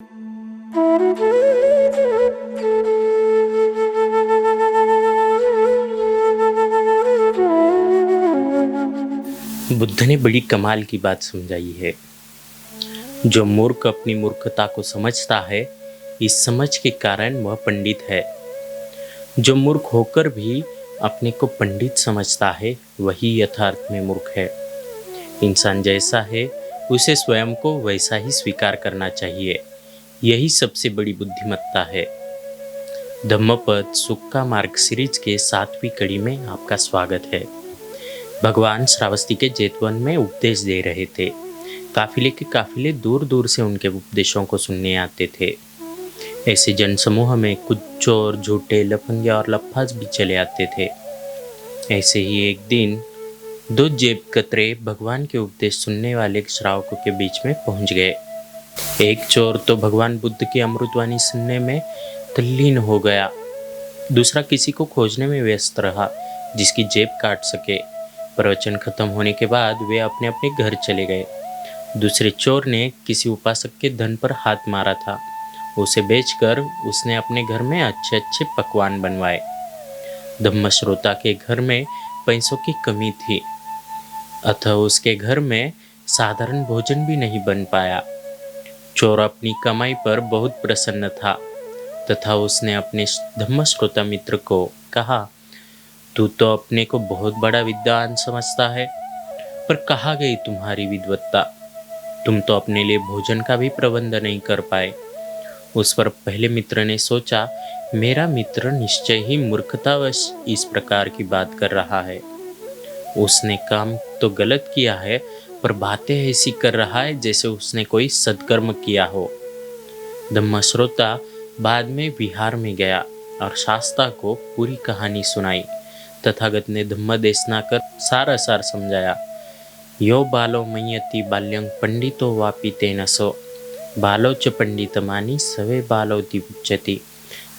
बुद्ध ने बड़ी कमाल की बात समझाई है। जो मूर्ख अपनी मूर्खता को समझता है, इस समझ के कारण वह पंडित है। जो मूर्ख होकर भी अपने को पंडित समझता है, वही यथार्थ में मूर्ख है। इंसान जैसा है, उसे स्वयं को वैसा ही स्वीकार करना चाहिए। यही सबसे बड़ी बुद्धिमत्ता है। धम्मपद सुख का मार्ग सीरीज के 7वीं कड़ी में आपका स्वागत है। भगवान श्रावस्ती के जेतवन में उपदेश दे रहे थे। काफिले के काफिले दूर दूर से उनके उपदेशों को सुनने आते थे। ऐसे जनसमूह में कुछ चोर, झूठे, लफंगे और लफ्फाज भी चले आते थे। ऐसे ही एक दिन 2 जेब कतरे भगवान के उपदेश सुनने वाले श्रावकों के बीच में पहुंच गए। एक चोर तो भगवान बुद्ध की अमृतवाणी सुनने में तल्लीन हो गया। दूसरा किसी को खोजने में व्यस्त रहा जिसकी जेब काट सके। प्रवचन खत्म होने के बाद वे अपने अपने घर चले गए। दूसरे चोर ने किसी उपासक के धन पर हाथ मारा था। उसे बेचकर उसने अपने घर में अच्छे अच्छे पकवान बनवाए। धम्मश्रोता के घर में पैसों की कमी थी, अतः उसके घर में साधारण भोजन भी नहीं बन पाया। चोर अपनी कमाई पर बहुत प्रसन्न था तथा उसने अपने धम्मश्रोता मित्र को कहा, तू तो अपने को बहुत बड़ा विद्वान समझता है, पर कहाँ गई तुम्हारी विद्वत्ता? तुम तो अपने लिए भोजन का भी प्रबंध नहीं कर पाए। उस पर पहले मित्र ने सोचा, मेरा मित्र निश्चय ही मूर्खतावश इस प्रकार की बात कर रहा है। उसने काम तो गलत किया है, पर बातें ऐसी कर रहा है जैसे उसने कोई सत्कर्म किया हो। धम्मश्रोता बाद में विहार में गया और शास्ता को पूरी कहानी सुनाई। तथागत ने धम्म देशना कर सार सार समझाया। यो बालो मय्यति बाल्यं पंडितो वापि तेन सो बालो च पंडितमानी सवे बालोति उच्यति।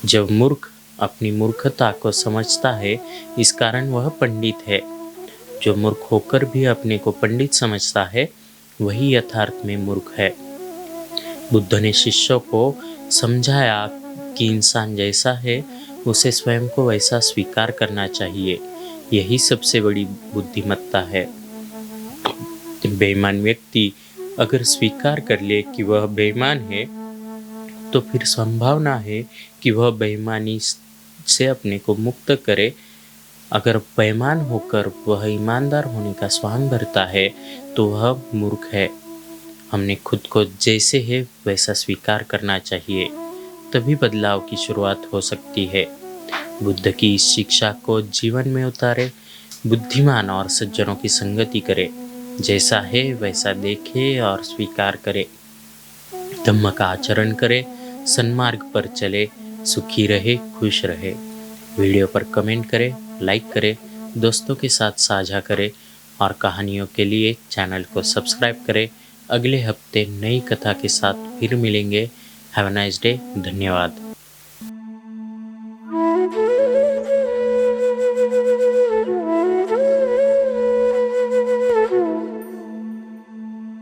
जब मूर्ख अपनी मूर्खता को समझता है, इस कारण वह पंडित है। जो मूर्ख होकर भी अपने को पंडित समझता है, वही यथार्थ में मूर्ख है। बुद्ध ने शिष्यों को समझाया कि इंसान जैसा है, उसे स्वयं को वैसा स्वीकार करना चाहिए। यही सबसे बड़ी बुद्धिमत्ता है। बेईमान व्यक्ति अगर स्वीकार कर ले कि वह बेईमान है, तो फिर संभावना है कि वह बेईमानी से अपने को मुक्त करे। अगर बेईमान होकर वह ईमानदार होने का स्वांग भरता है, तो वह मूर्ख है। हमने खुद को जैसे है वैसा स्वीकार करना चाहिए, तभी बदलाव की शुरुआत हो सकती है। बुद्ध की इस शिक्षा को जीवन में उतारे, बुद्धिमान और सज्जनों की संगति करे, जैसा है वैसा देखे और स्वीकार करे, धम्म का आचरण करे, सन्मार्ग पर चले, सुखी रहे, खुश रहे। वीडियो पर कमेंट करें, लाइक करें, दोस्तों के साथ साझा करें और कहानियों के लिए चैनल को सब्सक्राइब करें। अगले हफ्ते नई कथा के साथ फिर मिलेंगे। Have a nice day. धन्यवाद।